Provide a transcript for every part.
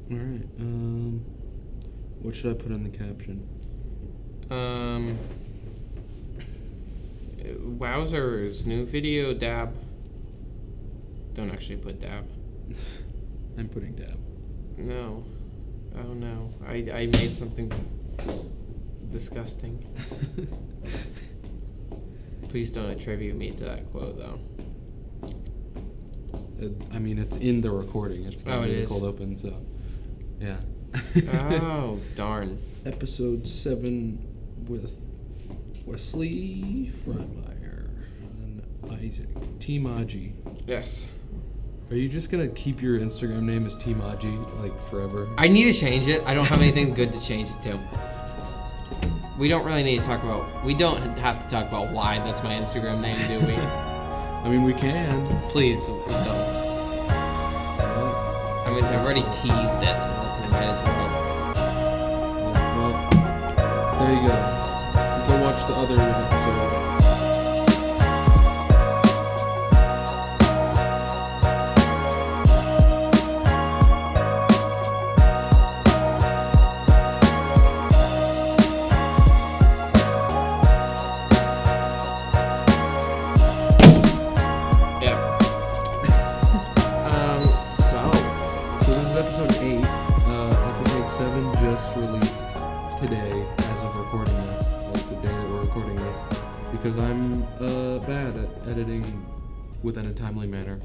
All right. What should I put in the caption? Wowzers, new video dab. Don't actually put dab. I'm putting dab. No. Oh no. I made something disgusting. Please don't attribute me to that quote, though. I mean, it's in the recording. It's going to be the cold open, so yeah. Oh, darn. Episode 7 with Wesley Freimeyer and Isaac. Team Aji. Yes. Are you just going to keep your Instagram name as Team Aji, like, forever? I need to change it. I don't have anything good to change it to. We don't really need to talk about... We don't have to talk about why that's my Instagram name, do we? I mean, we can. Please, don't. I mean, I've already teased it. I might as well. Well, there you go. Go watch the other episode. Released today as of recording this, like the day that we're recording this, because I'm bad at editing within a timely manner.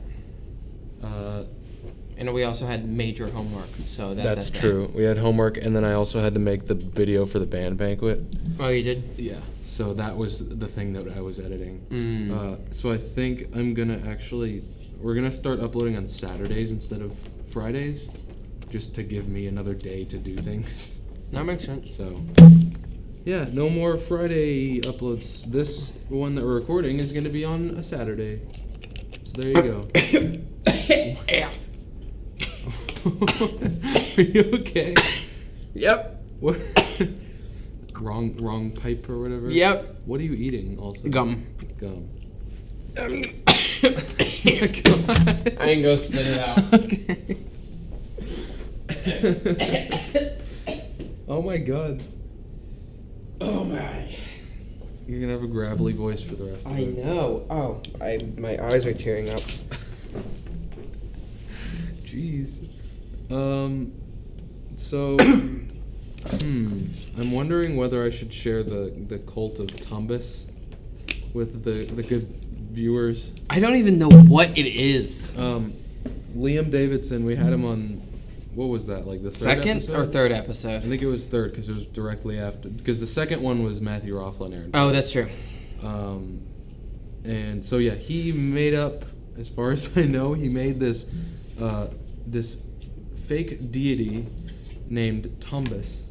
And we also had major homework, so that's true. We had homework, and then I also had to make the video for the band banquet. Oh, you did? Yeah. So that was the thing that I was editing. So I think we're gonna start uploading on Saturdays instead of Fridays, just to give me another day to do things. That makes sense. So, yeah, no more Friday uploads. This one that we're recording is going to be on a Saturday. So there you go. Are you okay? Yep. What? wrong pipe or whatever? Yep. What are you eating also? Gum. Oh my God. I can go spit it out. Okay. Oh my God. Oh my. You're gonna have a gravelly voice for the rest of it. I know. Oh, my eyes are tearing up. Jeez. So I'm wondering whether I should share the cult of Tombus with the good viewers. I don't even know what it is. Liam Davidson, we had him on, what was that, like the third second episode? Or third episode? I think it was third because it was directly after, because the second one was Matthew Rothland, Aaron. Oh, that's true. And so yeah, he made up, as far as I know, he made this fake deity named Tombus,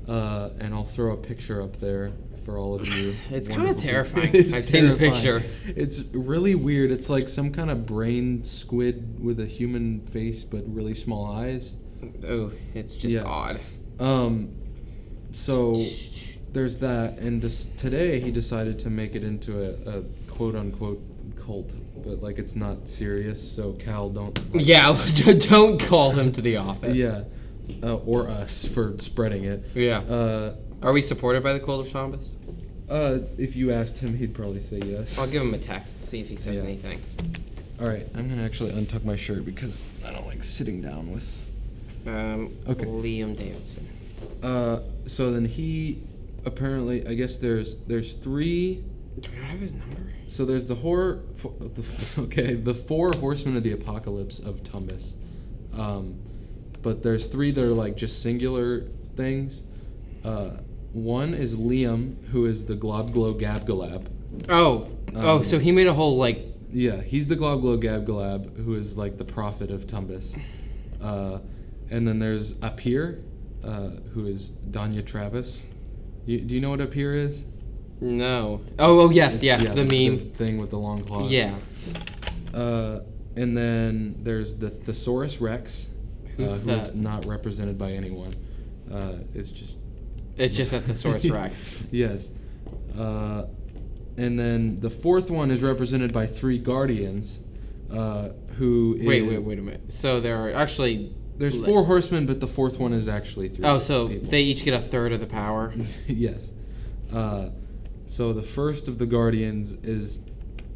and I'll throw a picture up there for all of you. It's kind of terrifying. I've seen the picture. It's really weird. It's like some kind of brain squid with a human face but really small eyes. Oh, it's just odd. So there's that, and today he decided to make it into a quote-unquote cult, but like it's not serious, so Cal, don't... Yeah, don't call him to the office. Yeah, or us for spreading it. Yeah. Are we supported by the Cult of Tombus? If you asked him, he'd probably say yes. I'll give him a text, see if he says anything. Alright, I'm gonna actually untuck my shirt because I don't like sitting down with... Okay. Liam Davidson. So then he... Apparently, I guess there's 3... Do I have his number? So there's the 4 horsemen of the apocalypse of Tombus. But there's 3 that are like just singular things. One is Liam, who is the Globglow Gabgalab. So he made a whole like... Yeah, he's the Globglow Gabgalab, who is like the prophet of Tombus. And then there's Apir, who is Danya Travis. Do you know what Apir is? No. Yes, the meme. The thing with the long claws. Yeah. And then there's the Thesaurus Rex, who's not represented by anyone. It's just a Thesaurus Rex. Yes. And then the 4th one is represented by 3 guardians, who... Wait a minute. So there are actually There's 4 horsemen, but the 4th one is actually 3. Oh, so people. they each get a third of the power. Yes. So the first of the guardians is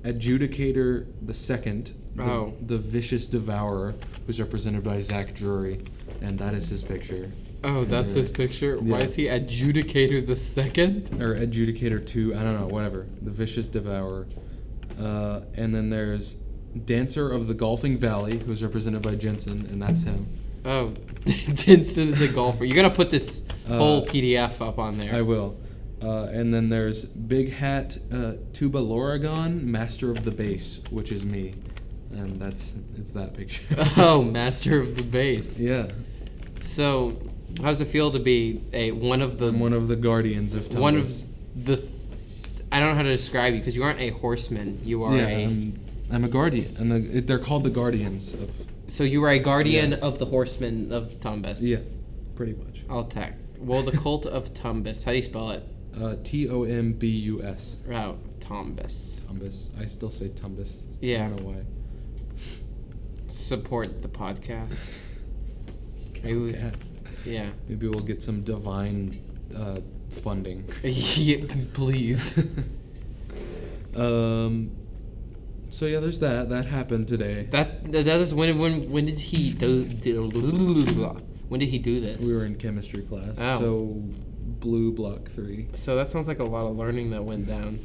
Adjudicator the Second, the vicious devourer, who's represented by Zach Drury, and that is his picture. Oh, that's his picture. Yeah. Why is he Adjudicator the Second? Or Adjudicator 2, I don't know, whatever. The vicious devourer. And then there's Dancer of the Golfing Valley, who's represented by Jensen, and that's him. Oh, Jensen is a golfer. You gotta put this whole PDF up on there. I will. And then there's Big Hat Tuba Loragon, Master of the Bass, which is me. And it's that picture. Oh, Master of the Bass. Yeah. So, how does it feel to be one of the guardians of Tumbas? One of the... I don't know how to describe you, because you aren't a horseman. You are I'm a guardian. And they're called the guardians of... So you are a guardian of the horsemen of Tumbas. Yeah, pretty much. I'll tech. Well, the cult of Tumbas. How do you spell it? Tombus. Oh, Tumbas. Tumbus. I still say Tumbus. Yeah. I don't know why. Support the podcast. CALcast. Yeah. Maybe we'll get some divine funding. Yeah, please. So yeah, there's that. That happened today. That is when did he do? When did he do this? We were in chemistry class. Oh. So blue block 3. So that sounds like a lot of learning that went down.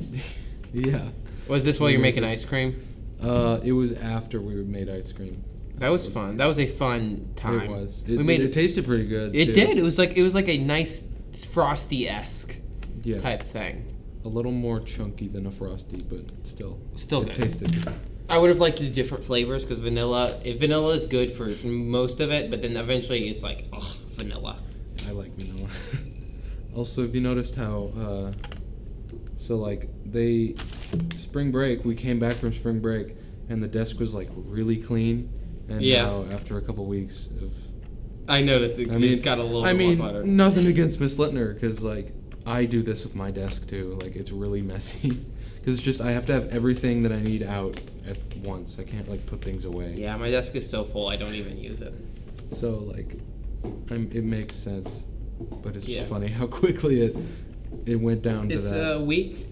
Yeah. Was this while you're making ice cream? It was after we made ice cream. That was fun. That was a fun time. It was. It tasted pretty good. It too. did. It was like a nice Frosty-esque type thing. A little more chunky than a Frosty, but still good. It tasted good. I would have liked the different flavors because vanilla is good for most of it, but then eventually it's like, ugh, vanilla. I like vanilla. Also, have you noticed how, spring break, we came back from spring break, and the desk was, like, really clean, and now, after a couple weeks of... I noticed it's got a little bit more clutter. Nothing against Miss Littner, because, like, I do this with my desk, too. Like, it's really messy. Because it's just, I have to have everything that I need out at once. I can't, like, put things away. Yeah, my desk is so full, I don't even use it. So, like, it makes sense. But it's just funny how quickly it went down to that. It's a week.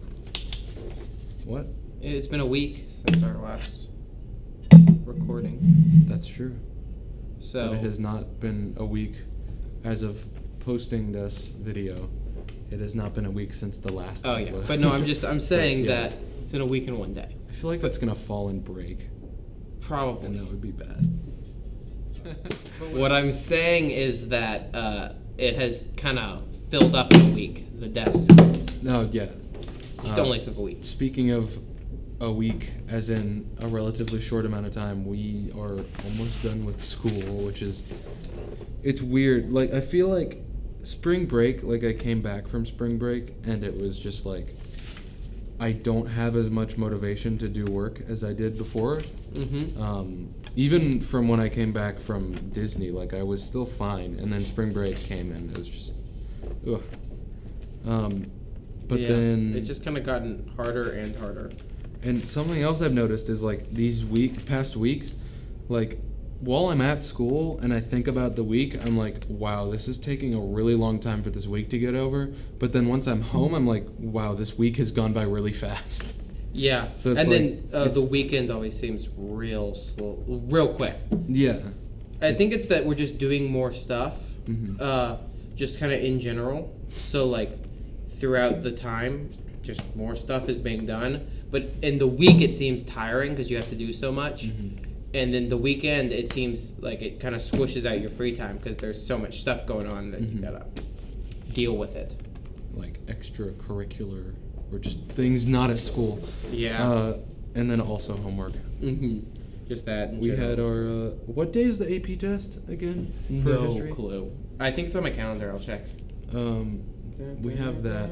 What? It's been a week since our last recording. That's true. So but it has not been a week as of posting this video. It has not been a week since the last. Oh yeah, but no, I'm saying that it's been a week and one day. I feel like that's gonna fall and break. Probably. And that would be bad. What I'm saying is that it has kind of filled up in a week, the desk. No, yeah. It only took a week. Speaking of a week, as in a relatively short amount of time, we are almost done with school, which is... It's weird. Like, I feel like spring break, like, I came back from spring break, and it was just like... I don't have as much motivation to do work as I did before. Mm-hmm. Even from when I came back from Disney, like, I was still fine, and then spring break came, and it was just... Ugh. But then... It's just kind of gotten harder and harder. And something else I've noticed is, like, these past weeks, like, while I'm at school and I think about the week, I'm like, wow, this is taking a really long time for this week to get over. But then once I'm home, I'm like, wow, this week has gone by really fast. Yeah. So it's the weekend always seems real slow, real quick. Yeah. I think it's that we're just doing more stuff, just kind of in general. So, like, throughout the time, just more stuff is being done. But in the week, it seems tiring because you have to do so much. Mm-hmm. And then the weekend, it seems like it kind of squishes out your free time because there's so much stuff going on that you gotta deal with it. Like extracurricular or just things not at school. Yeah. And then also homework. Mm-hmm. Just that. We had our... what day is the AP test again for history? No clue. I think it's on my calendar. I'll check. We have that.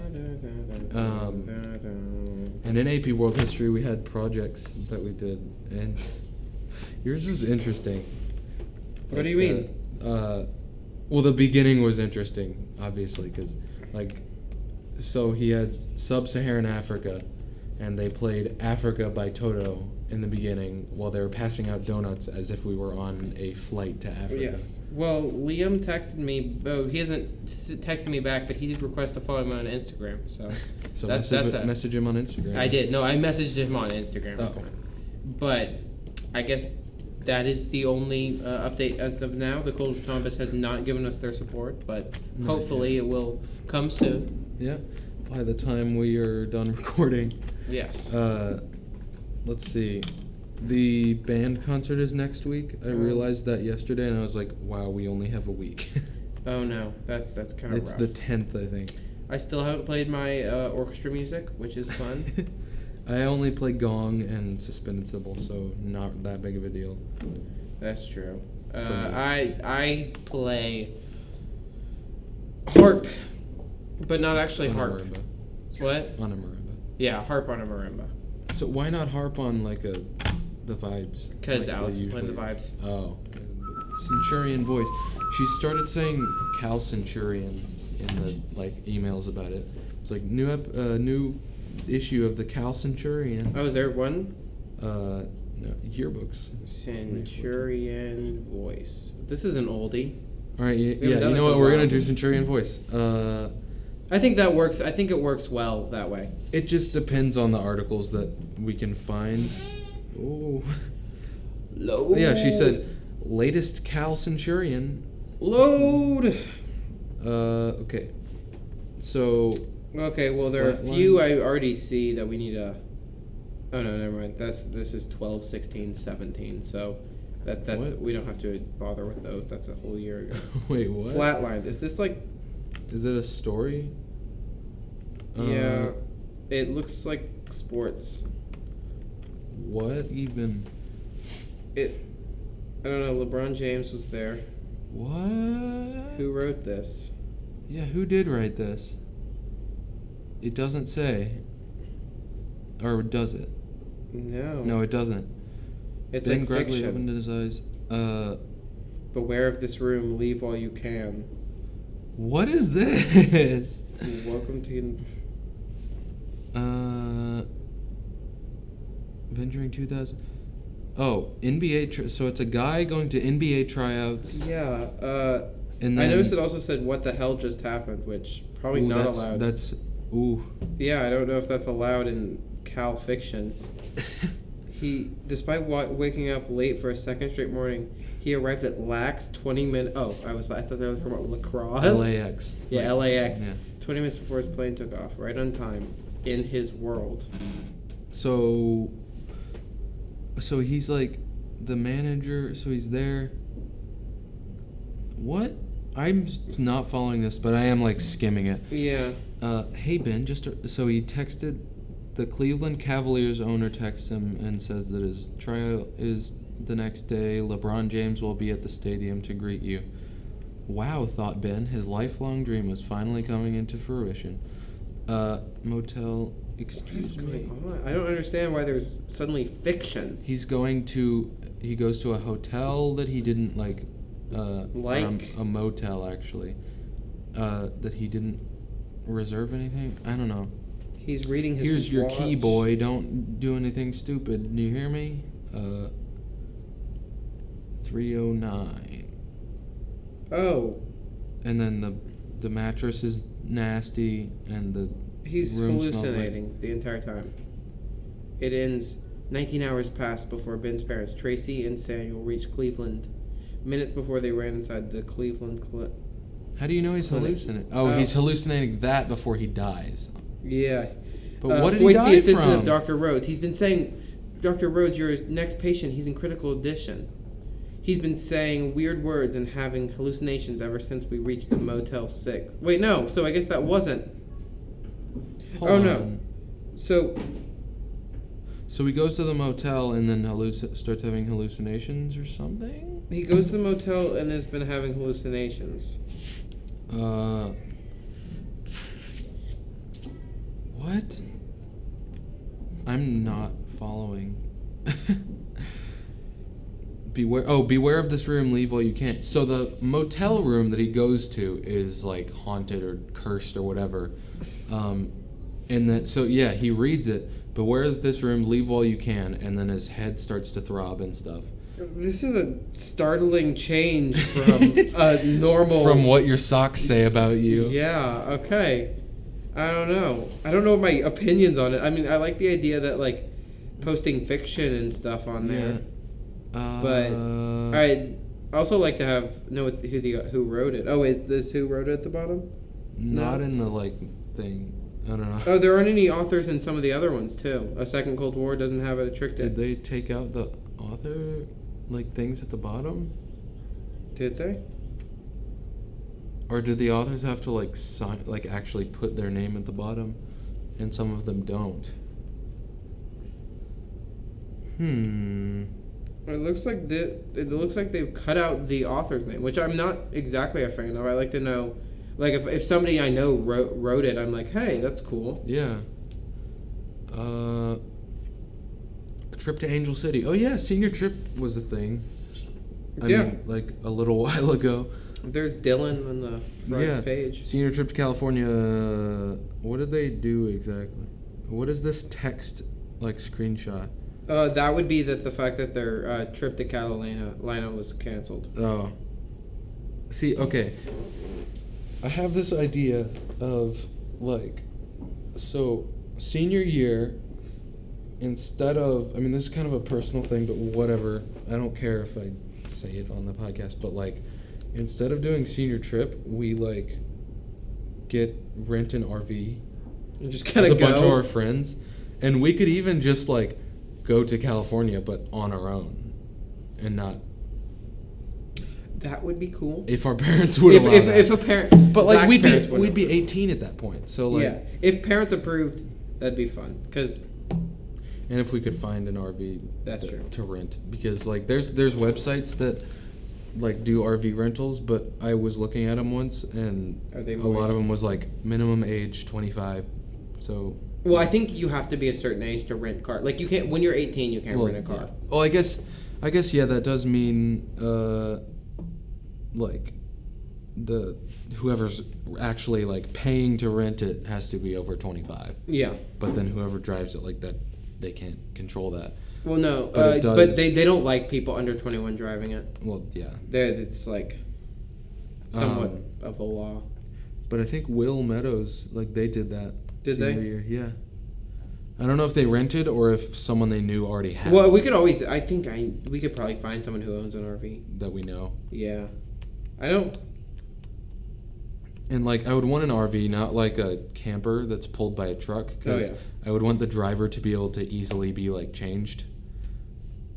And in AP World History, we had projects that we did, and yours was interesting. What do you mean? Well, the beginning was interesting, obviously, because, like, so he had Sub-Saharan Africa, and they played Africa by Toto, in the beginning while they were passing out donuts as if we were on a flight to Africa. Yes. Well, Liam texted me. Oh, he hasn't texted me back, but he did request to follow me on Instagram. So, So that's message him on Instagram. I did. No, I messaged him on Instagram. Oh. But I guess that is the only update as of now. The College of Columbus has not given us their support, but hopefully it will come soon. Yeah. By the time we are done recording. Yes. Let's see. The band concert is next week. I realized that yesterday, and I was like, wow, we only have a week. Oh, no. That's kind of rough. It's the 10th, I think. I still haven't played my orchestra music, which is fun. I only play gong and suspended cymbal, so not that big of a deal. That's true. I play harp, but not actually On harp. a marimba. What? On a marimba. Yeah, harp on a marimba. So why not harp on like the vibes? Because like Alice is playing the usually vibes. Oh, Centurion voice. She started saying CALcenturion in the emails about it. It's like new issue of the CALcenturion. Oh, is there one? No, yearbooks. Centurion voice. This is an oldie. All right, haven't you done know this what? in a We're while. gonna do Centurion voice. I think that works. I think it works well that way. It just depends on the articles that we can find. Oh. Load. Yeah, she said, latest CALcenturion. Load. Okay. So. Okay, well there are a few I already see that we need to. Oh no, never mind. This is 12, 16, 17. So that What? we don't have to bother with those. That's a whole year ago. Wait, what? Flatlined. Is this like? Is it a story? Yeah, it looks like sports. What even? I don't know. LeBron James was there. What? Who wrote this? Yeah, who did write this? It doesn't say. Or does it? No. No, it doesn't. It's Ben like Gregory fiction. opened his eyes. Beware of this room. Leave while you can. What is this? Welcome to. Venturing 2000. Oh, NBA. So it's a guy going to NBA tryouts. Yeah. And then, I noticed it also said "What the hell just happened," which probably not allowed. That's ooh. Yeah, I don't know if that's allowed in Cal fiction. Despite waking up late for a second straight morning, he arrived at LAX 20 minutes. Oh, I thought they were talking about lacrosse. LAX. Yeah, LAX. Yeah. 20 minutes before his plane took off, right on time, in his world. So he's like the manager. So he's there. What? I'm not following this, but I am like skimming it. Yeah. Hey Ben, so he texted the Cleveland Cavaliers owner texts him and says that his tryout is the next day. LeBron James will be at the stadium to greet you. Wow, thought Ben, his lifelong dream was finally coming into fruition. Motel, excuse me. I don't understand why there's suddenly fiction. He goes to a hotel that he didn't like. A motel actually. That he didn't reserve anything. I don't know. He's reading his Here's your watch. key, boy. Don't do anything stupid. Do you hear me? 309. Oh. And then the mattress is nasty, and the He's room smells hallucinating the entire time. It ends 19 hours past before Ben's parents, Tracy and Samuel, reached Cleveland. Minutes before they ran inside the Cleveland How do you know he's hallucinating? Oh, he's hallucinating that before he dies. Yeah. But what did voice he die the assistant from? of Dr. Rhodes. He's been saying, Dr. Rhodes, your next patient, he's in critical condition. He's been saying weird words and having hallucinations ever since we reached the Motel 6. Wait, no. So I guess that wasn't. Hold oh, on. no. So he goes to the motel and then starts having hallucinations or something? he goes to the motel and has been having hallucinations. What? I'm not following. Beware of this room, leave while you can. So the motel room that he goes to is haunted or cursed or whatever. He reads it, Beware of this room, leave while you can, and then his head starts to throb and stuff. This is a startling change from normal... From what your socks say about you. Yeah, okay. I don't know what my opinions on it. I mean, I like the idea that, like, posting fiction and stuff on there. Yeah. But I also like to know who wrote it. Oh, wait, this who wrote it at the bottom? Not in the, like, thing. I don't know. Oh, there aren't any authors in some of the other ones, too. A Second Cold War doesn't have a trick. Did they take out the author, like, things at the bottom? Did they? Or did the authors have to, like, sign, like, actually put their name at the bottom? And some of them don't. It looks like they've cut out the author's name, which I'm not exactly a fan of. I like to know, like, if somebody I know wrote it, I'm like, hey, that's cool. Yeah. A trip to Angel City. Oh yeah, senior trip was a thing. I mean, like a little while ago. There's Dylan on the front page. Senior trip to California. What did they do exactly? What is this text like screenshot? That would be the fact that their trip to Catalina was canceled. Oh. See, okay. I have this idea of, like, so senior year, instead of, I mean, this is kind of a personal thing, but whatever. I don't care if I say it on the podcast, but, like, instead of doing senior trip, we, like, rent an RV. And just kind of go. With a bunch of our friends. And we could even just, like, go to California, but on our own. And not... That would be cool. If our parents would allow that. If a parent... But, like, we'd be 18 at that point. So, like... Yeah. If parents approved, that'd be fun. Because... And if we could find an RV... That's true. To rent. Because, like, there's websites that... like do RV rentals, but I was looking at them once, and a lot of them was like minimum age 25. So well, I think you have to be a certain age to rent car. Like you can't when you're 18, you can't rent a car. Yeah. Well, I guess yeah, that does mean like the whoever's actually like paying to rent it has to be over 25. Yeah. But then whoever drives it like that, they can't control that. Well, no, but they don't like people under 21 driving it. Well, yeah. It's like somewhat of a law. But I think Will Meadows, like, they did that. Did they? Year. Yeah. I don't know if they rented or if someone they knew already had. Well, we could always, we could probably find someone who owns an RV. That we know. Yeah. I don't. And, like, I would want an RV, not like a camper that's pulled by a truck. Because I would want the driver to be able to easily be, like, changed.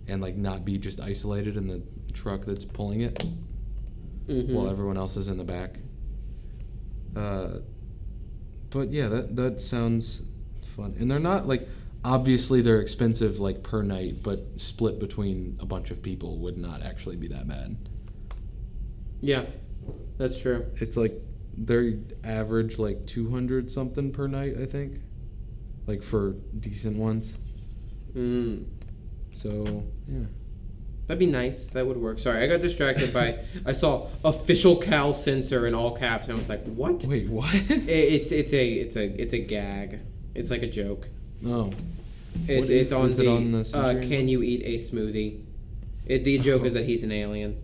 And, like, not be just isolated in the truck that's pulling it. Mm-hmm. While everyone else is in the back. But, yeah, that sounds fun. And they're not, like... Obviously, they're expensive, like, per night. But split between a bunch of people would not actually be that bad. Yeah, that's true. It's, like... They're average, like, 200 something per night, I think. Like, for decent ones. So, yeah. That'd be nice. That would work. Sorry, I got distracted by... I saw official Cal censor in all caps, and I was like, what? Wait, what? It's a gag. It's like a joke. Oh. It's on is the... It on the can you eat a smoothie? The joke is that he's an alien.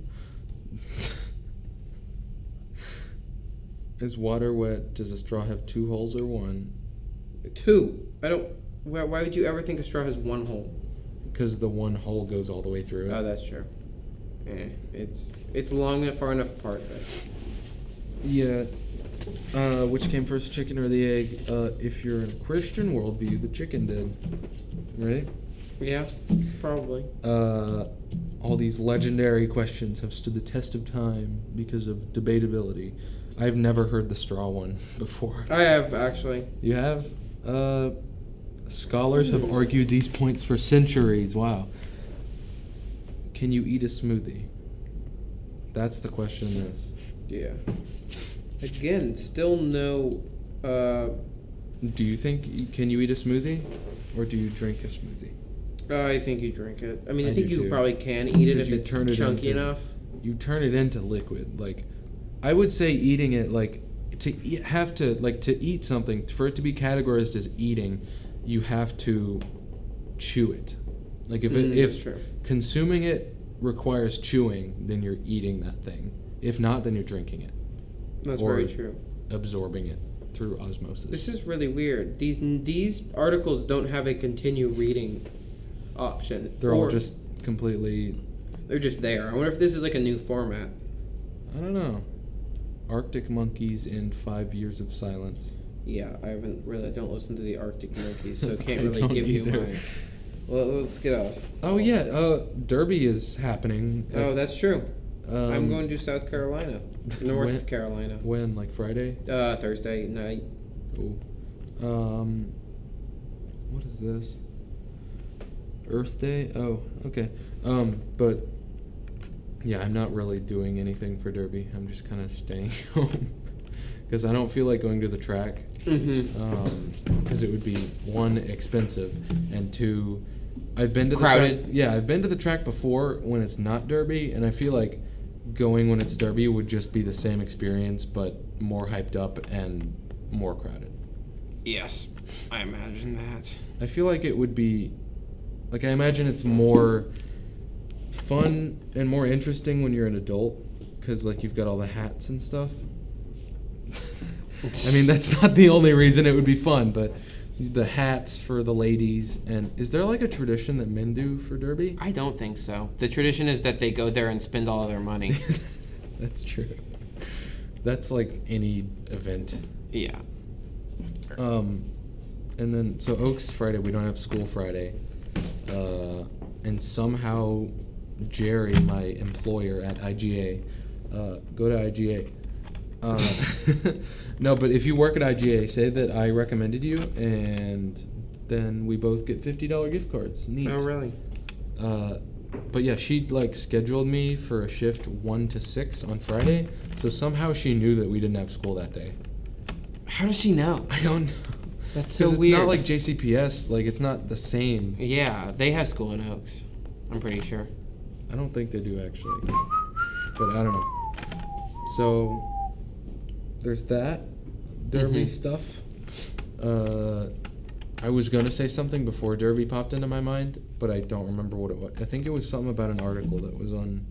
Is water wet? Does a straw have 2 holes or 1? 2. I don't... Why would you ever think a straw has 1 hole? Because the 1 hole goes all the way through it. Oh, that's true. It's long and far enough apart. Yeah. Which came first, chicken or the egg? If you're in a Christian worldview, the chicken did. Right? Yeah, probably. All these legendary questions have stood the test of time because of debatability. I've never heard the straw one before. I have, actually. You have? Scholars have argued these points for centuries. Wow. Can you eat a smoothie? That's the question in this. Yeah. Again, still no... Do you think... Can you eat a smoothie? Or do you drink a smoothie? I think you drink it. I mean, I think you probably can eat it if it's chunky enough. You turn it into liquid. Like, I would say eating it, like, to eat something, for it to be categorized as eating, you have to chew it. Like if that's true. consuming it requires chewing, then you're eating that thing. If not, then you're drinking it. That's very true. Absorbing it through osmosis. This is really weird. These articles don't have a continue reading option. They're all just completely... They're just there. I wonder if this is like a new format. I don't know. Arctic monkeys in 5 years of silence. Yeah, I don't listen to the Arctic monkeys, so I can't I really don't give either. you my... Well, let's get off. Oh, yeah. Derby is happening. Oh, that's true. I'm going to South Carolina. North Carolina. When? Like Friday? Thursday night. Oh. What is this? Earth Day? Oh, okay. But yeah, I'm not really doing anything for Derby. I'm just kind of staying home because I don't feel like going to the track. Because it would be, 1, expensive, and 2, I've been to crowded. The track. Yeah, I've been to the track before when it's not Derby, and I feel like going when it's Derby would just be the same experience, but more hyped up and more crowded. Yes, I imagine that. I feel like it would be, like, I imagine it's more fun and more interesting when you're an adult, because, like, you've got all the hats and stuff. I mean, that's not the only reason it would be fun, but the hats for the ladies. And is there, like, a tradition that men do for Derby? I don't think so. The tradition is that they go there and spend all of their money. That's true. That's like any event. Yeah. And then, so Oaks Friday, we don't have school Friday. And somehow Jerry, my employer at IGA, go to IGA. No, but if you work at IGA, say that I recommended you, and then we both get $50 gift cards. Neat. Oh, really? But yeah, she like scheduled me for a shift 1 to 6 on Friday, so somehow she knew that we didn't have school that day. How does she know? I don't know. That's so Because weird. it's not like JCPS, like it's not the same. Yeah, they have school in Oaks. I'm pretty sure. I don't think they do actually, but I don't know. So there's that Derby stuff. I was gonna say something before Derby popped into my mind, but I don't remember what it was. I think it was something about an article that was on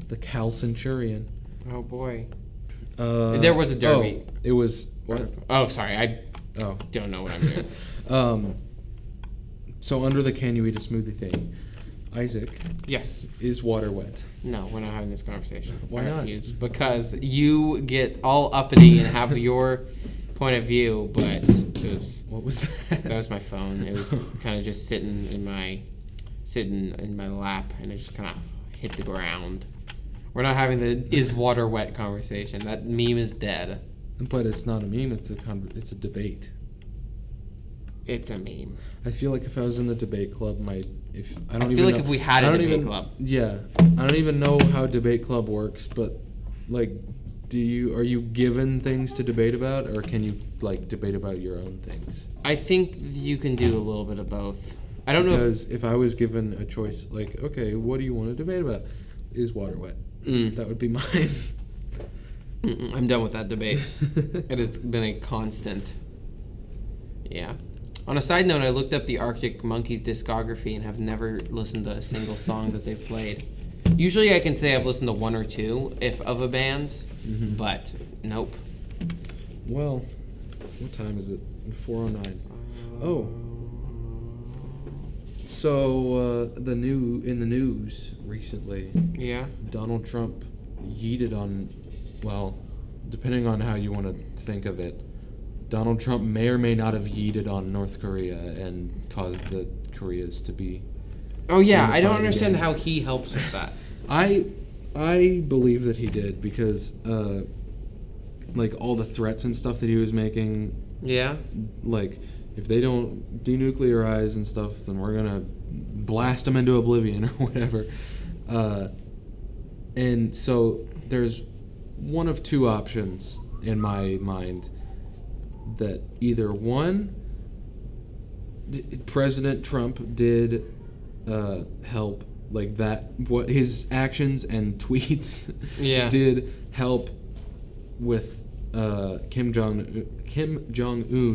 the CALcenturion. Oh boy. There was a Derby. Oh, it was what? Oh, sorry. I Oh, don't know what I'm doing. So under the can you eat a smoothie thing, Isaac, Yes. is water wet? No, we're not having this conversation. Why I not? refuse. Because you get all uppity and have your point of view, but oops. What was that? That was my phone. It was kind of just sitting in my lap, and it just kind of hit the ground. We're not having the is water wet conversation. That meme is dead. But it's not a meme. It's a debate. It's a meme. I feel like if I was in the debate club, if we had a debate club. Yeah, I don't even know how debate club works. But like, are you given things to debate about, or can you like debate about your own things? I think you can do a little bit of both. I don't know if I was given a choice, like, okay, what do you want to debate about? Is water wet? That would be mine. I'm done with that debate. It has been a constant. Yeah. On a side note, I looked up the Arctic Monkeys discography and have never listened to a single song that they've played. Usually I can say I've listened to one or two of a band's, but nope. Well, what time is it? 4:09. Oh. So, in the news recently, Yeah. Donald Trump yeeted on, well, depending on how you want to think of it, Donald Trump may or may not have yeeted on North Korea and caused the Koreas to be. Oh yeah, I don't unified understand again. how he helps with that. I believe that he did because, like, all the threats and stuff that he was making, Yeah. like, if they don't denuclearize and stuff, then we're gonna blast them into oblivion or whatever. And so there's one of two options in my mind, that either one, President Trump did help, like that, what his actions and tweets did help with Kim Jong-un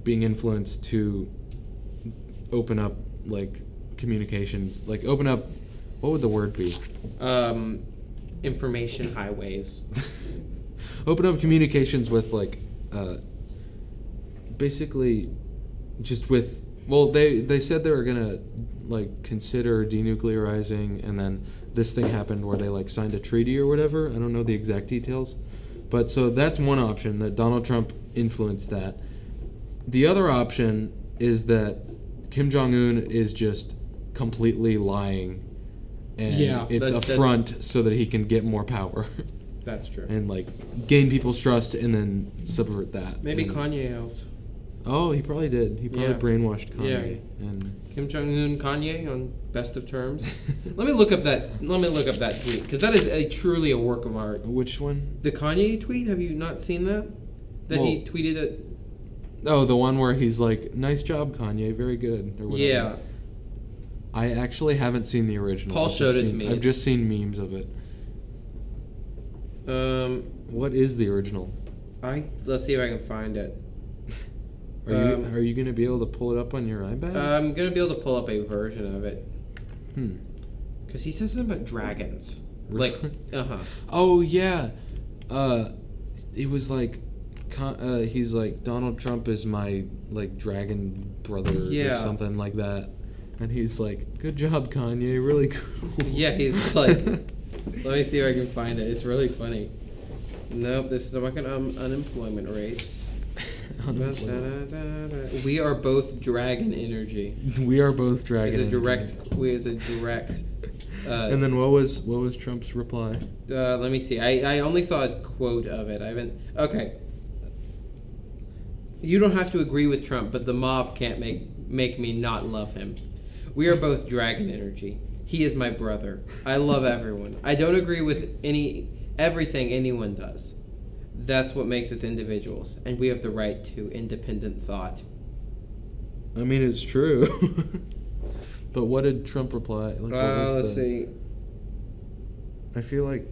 being influenced to open up like communications, like open up. What would the word be? Information highways. Open up communications with like, basically, just with. Well, they said they were gonna like consider denuclearizing, and then this thing happened where they like signed a treaty or whatever. I don't know the exact details, but so that's one option, that Donald Trump influenced that. The other option is that Kim Jong-un is just completely lying, and it's a front so that he can get more power. That's true. And like gain people's trust and then subvert that. Maybe and, Kanye helped. Oh, he probably did. He probably brainwashed Kanye. Yeah. And Kim Jong-un, Kanye on best of terms. Let me look up that tweet, because that is truly a work of art. Which one? The Kanye tweet. Have you not seen that? He tweeted it. Oh, the one where he's like, "Nice job, Kanye. Very good." Or whatever. Yeah. I actually haven't seen the original. Paul showed it to me. I've just seen memes of it. What is the original? Let's see if I can find it. Are you gonna be able to pull it up on your iPad? I'm gonna be able to pull up a version of it. Hmm. Because he says something about dragons. Really? Like, Oh yeah. It was like, he's like, Donald Trump is my like dragon brother or something like that, and he's like, good job, Kanye, really cool. Yeah, he's like, let me see if I can find it. It's really funny. Nope, this is about unemployment rates. We are both dragon energy. We are both dragon. As a direct. And then what was Trump's reply? Let me see. I only saw a quote of it. I haven't. Okay. You don't have to agree with Trump, but the mob can't make me not love him. We are both dragon energy. He is my brother. I love everyone. I don't agree with everything anyone does. That's what makes us individuals, and we have the right to independent thought. I mean, it's true. But what did Trump reply? Like, let's see. I feel like.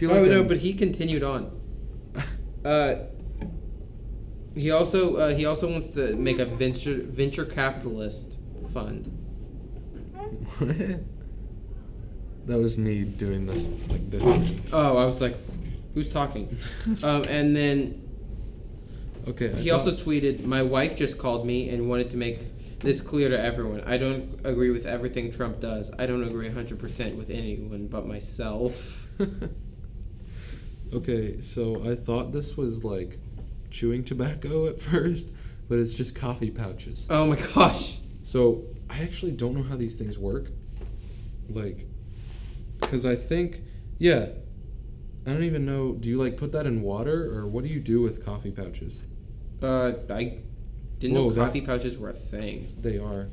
No, but he continued on. He also wants to make a venture capitalist fund. What? That was me doing this like this. Oh, I was like, who's talking? And then. Okay. He also tweeted, "My wife just called me and wanted to make this clear to everyone. I don't agree with everything Trump does. I don't agree 100% with anyone but myself." Okay, so I thought this was like chewing tobacco at first, but it's just coffee pouches. Oh my gosh. So I actually don't know how these things work. Like, because I think, I don't even know. Do you like put that in water, or what do you do with coffee pouches? I didn't know coffee pouches were a thing. They are.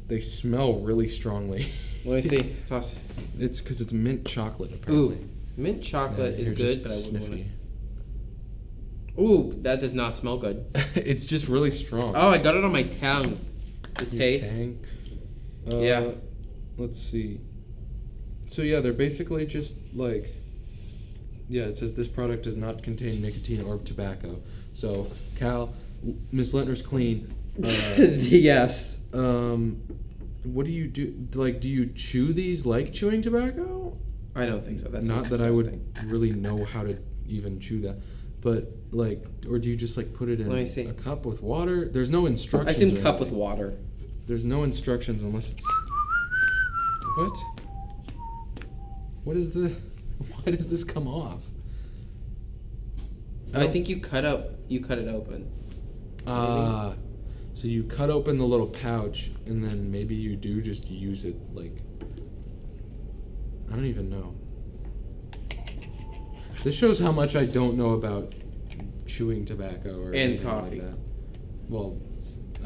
They smell really strongly. Let me see. Toss. It's because it's mint chocolate, apparently. Ooh, mint chocolate is good, but I wouldn't want it. Ooh, that does not smell good. It's just really strong. Oh, I got it on my tongue. The taste. Tang. Yeah. Let's see. So yeah, they're basically just like. Yeah, it says this product does not contain nicotine or tobacco. So, Cal, Miss Lentner's clean. Yes. What do you do? Like, do you chew these like chewing tobacco? I don't think so. That's not that I would really know how to even chew that. But like, or do you just like put it in a cup with water? There's no instructions. I assume cup with water. There's no instructions unless it's. What? What is the? Why does this come off? I think you cut it open. So you cut open the little pouch, and then maybe you do just use it like. I don't even know. This shows how much I don't know about chewing tobacco or and coffee. Like that. Well,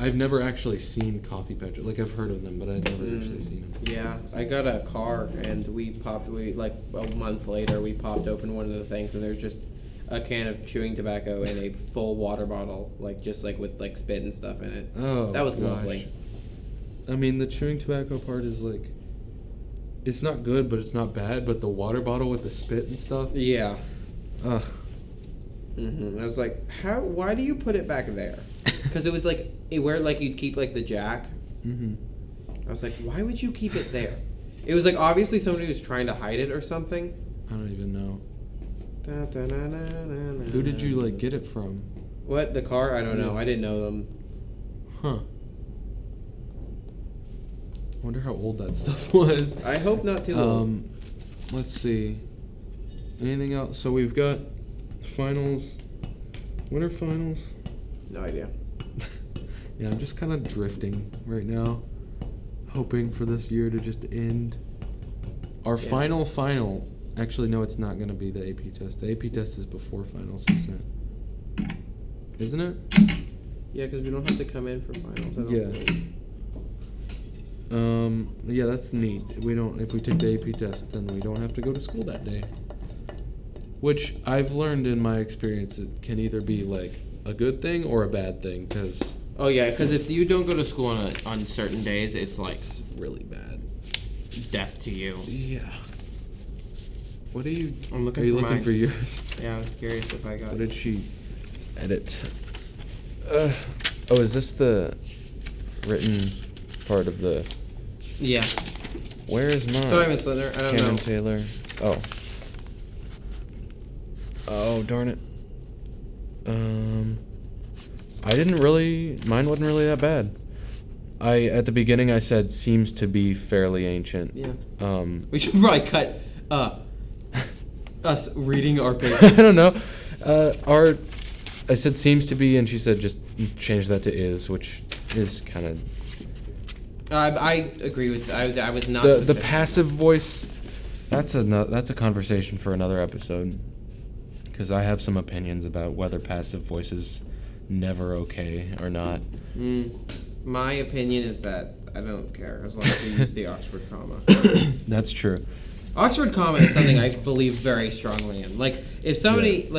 I've never actually seen coffee pouches. Like, I've heard of them, but I've never actually seen them. Yeah, I got a car, and like a month later, we popped open one of the things, and there's just a can of chewing tobacco and a full water bottle, like just like with like spit and stuff in it. Oh, that was gosh. lovely. I mean, the chewing tobacco part is like, it's not good, but it's not bad. But the water bottle with the spit and stuff. Yeah. Ugh. I was like, how? Why do you put it back there? Because it was like where like you'd keep like the jack. I was like, why would you keep it there? It was like obviously somebody was trying to hide it or something. I don't even know. Who did you like get it from? What, the car? I don't know. I didn't know them. Huh. I wonder how old that stuff was. I hope not too old. Let's see. Anything else? So we've got finals. Winter finals. No idea. Yeah, I'm just kind of drifting right now, hoping for this year to just end. Our final. Actually, no, it's not going to be the AP test. The AP test is before finals, isn't it? Yeah, because we don't have to come in for finals. I don't think. Yeah, that's neat. If we take the AP test, then we don't have to go to school that day. Which I've learned in my experience, it can either be like a good thing or a bad thing, because... Oh yeah, because if you don't go to school on certain days, it's like... It's really bad. Death to you. Yeah. What are you... I'm looking are you for looking mine. for yours? Yeah, I was curious if I got... What did she edit? Oh, is this the written part of the... Yeah. Where is mine? Sorry, Miss Linder. I don't Cameron know. Taylor. Oh, darn it. I didn't really... Mine wasn't really that bad. At the beginning, I said seems to be fairly ancient. Yeah. We should probably cut us reading our papers. I don't know. I said seems to be, and she said just change that to is, which is kind of... I agree with... I was not The specific. passive voice, that's a conversation for another episode. Because I have some opinions about whether passive voice is never okay or not. My opinion is that I don't care as long as you use the Oxford comma. That's true. Oxford comma is something I believe very strongly in. Like, if somebody,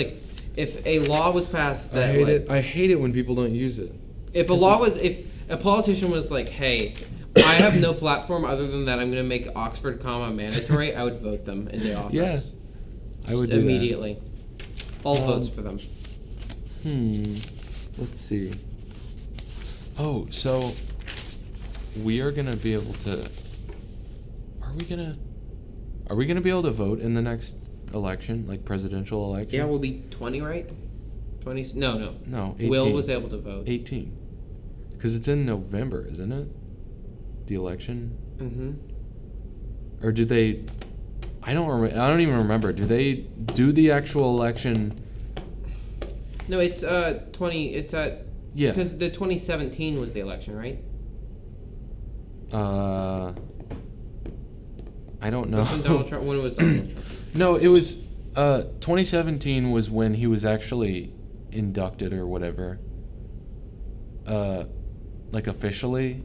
if a law was passed that... I hate it when people don't use it. If a politician was like, hey, I have no platform other than that I'm going to make Oxford comma mandatory, I would vote them into office. Yeah. I would do immediately. All votes for them. Let's see. Oh, so we are gonna be able to. Are we gonna be able to vote in the next election, like presidential election? Yeah, we'll be 20, right? 20? No. No, 18. Will was able to vote. 18. Because it's in November, isn't it? The election. Or do they? I don't even remember. Do they do the actual election? No, it's 20. It's at because the 2017 was the election, right? I don't know. When was Donald Trump? No, it was 2017 was when he was actually inducted or whatever. Like officially.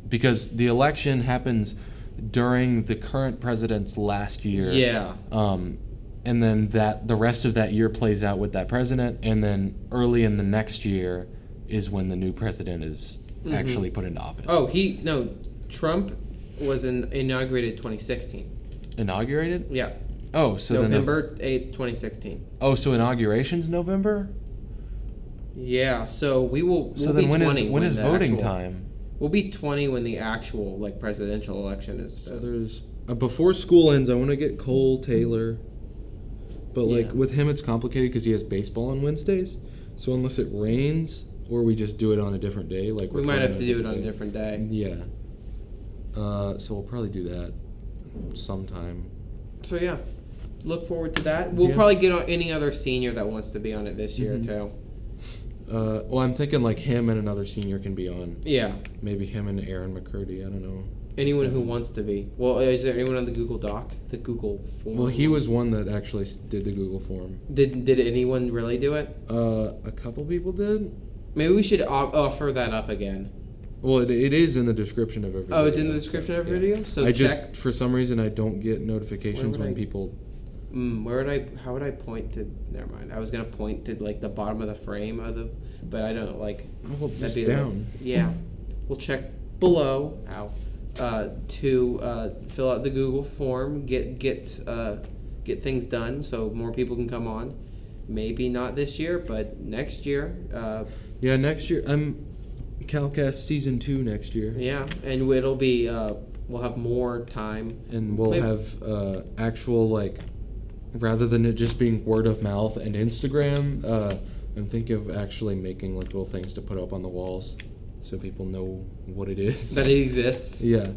Because the election happens during the current president's last year. Yeah. And then the rest of that year plays out with that president, and then early in the next year is when the new president is actually put into office. Oh, Trump was inaugurated 2016. Inaugurated? Yeah. Oh, so November 8th, 2016. Oh, so inauguration's November? Yeah. So we'll So be then when is the voting actual, time? We'll be 20 when the actual presidential election is. So there's before school ends, I want to get Cole Taylor. But with him, it's complicated because he has baseball on Wednesdays. So unless it rains, or we just do it on a different day, we might have to do it on a different day. Yeah. So we'll probably do that sometime. So yeah, look forward to that. We'll probably get on any other senior that wants to be on it this year too. Well, I'm thinking like him and another senior can be on. Yeah. Maybe him and Aaron McCurdy. I don't know. Anyone who wants to be. Well, is there anyone on the Google Doc? The Google form? Well, he was one that actually did the Google form. Did anyone really do it? A couple people did. Maybe we should offer that up again. Well, it is in the description of every video. Oh, it's in the description of every video? So just, for some reason, I don't get notifications when people... how would I point to... Never mind. I was going to point to, the bottom of the frame of the... But I don't, Well, just down. Yeah. We'll check below. To fill out the Google form, get things done so more people can come on. maybe not this year, but next year. Yeah, next year. I'm CALcast season 2 next year. Yeah, and it'll be we'll have more time, and we'll have actual, like, rather than it just being word of mouth and Instagram. I'm thinking of actually making like little things to put up on the walls, so people know what it is. that it exists. Yeah,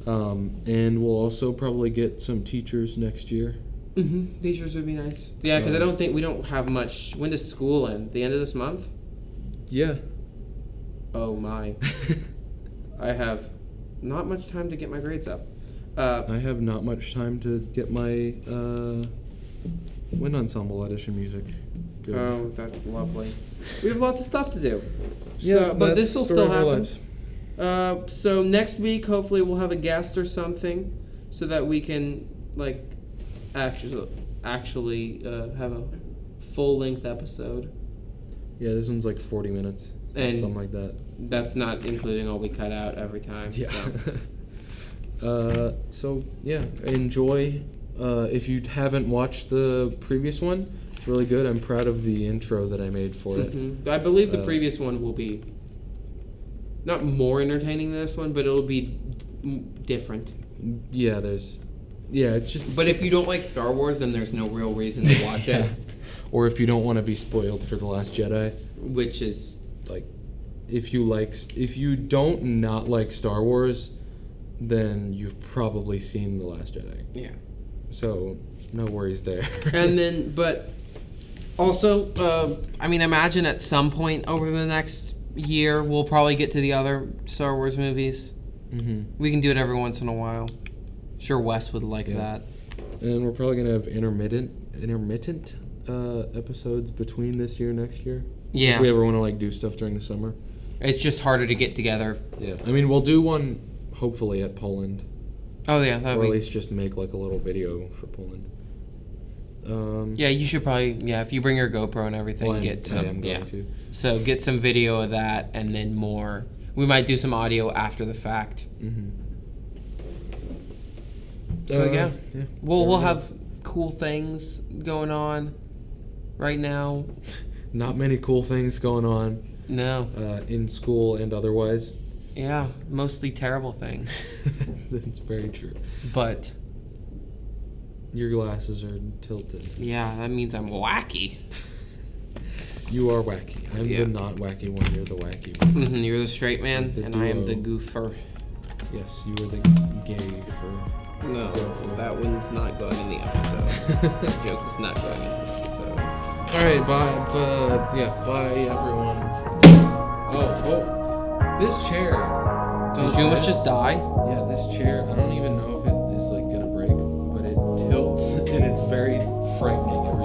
and we'll also probably get some teachers next year. Mm-hmm. Teachers would be nice. Yeah, because I don't think we don't have much. When does school end? The end of this month? Yeah. Oh my! I have not much time to get my grades up. I have not much time to get my wind ensemble audition music. Good. Oh, that's lovely. We have lots of stuff to do. Yeah, So, but this will still happen. Lives. So next week, hopefully, we'll have a guest or something, so that we can like actually have a full length episode. Yeah, this one's like 40 minutes, and something like that. That's not including all we cut out every time. Yeah. So, so yeah, enjoy. If you haven't watched the previous one, it's really good. I'm proud of the intro that I made for it. Mm-hmm. I believe the previous one will be not more entertaining than this one, but it'll be different. Yeah, it's just. But if you don't like Star Wars, then there's no real reason to watch it. Or if you don't want to be spoiled for The Last Jedi, which is like, if you don't not like Star Wars, then you've probably seen The Last Jedi. Yeah. So no worries there. And then, but also, I mean, imagine at some point over the next year, we'll probably get to the other Star Wars movies. Mm-hmm. We can do it every once in a while. Sure, Wes would like that. And we're probably gonna have intermittent episodes between this year and next year. Yeah. If we ever want to like do stuff during the summer. It's just harder to get together. Yeah. I mean, we'll do one hopefully at Poland. Oh yeah, or at least just make like a little video for Poland. Yeah, you should probably if you bring your GoPro and everything, I am going to. So get some video of that, and then more. We might do some audio after the fact. Mm-hmm. So yeah. We'll have cool things going on right now. Not many cool things going on. No. In school and otherwise. Yeah, mostly terrible things. That's very true. But your glasses are tilted. Yeah, that means I'm wacky. You are wacky. I'm the not wacky one. You're the wacky one. Mm-hmm, you're the straight man, and I am the goofer. Yes, you are the gay-fer. No, that one's not going in the episode. That joke is not going in the episode. All right, bye. Bye everyone. Oh, this chair. Did you almost just die? Yeah, this chair. I don't even know if it is like gonna break, but it tilts and it's very frightening.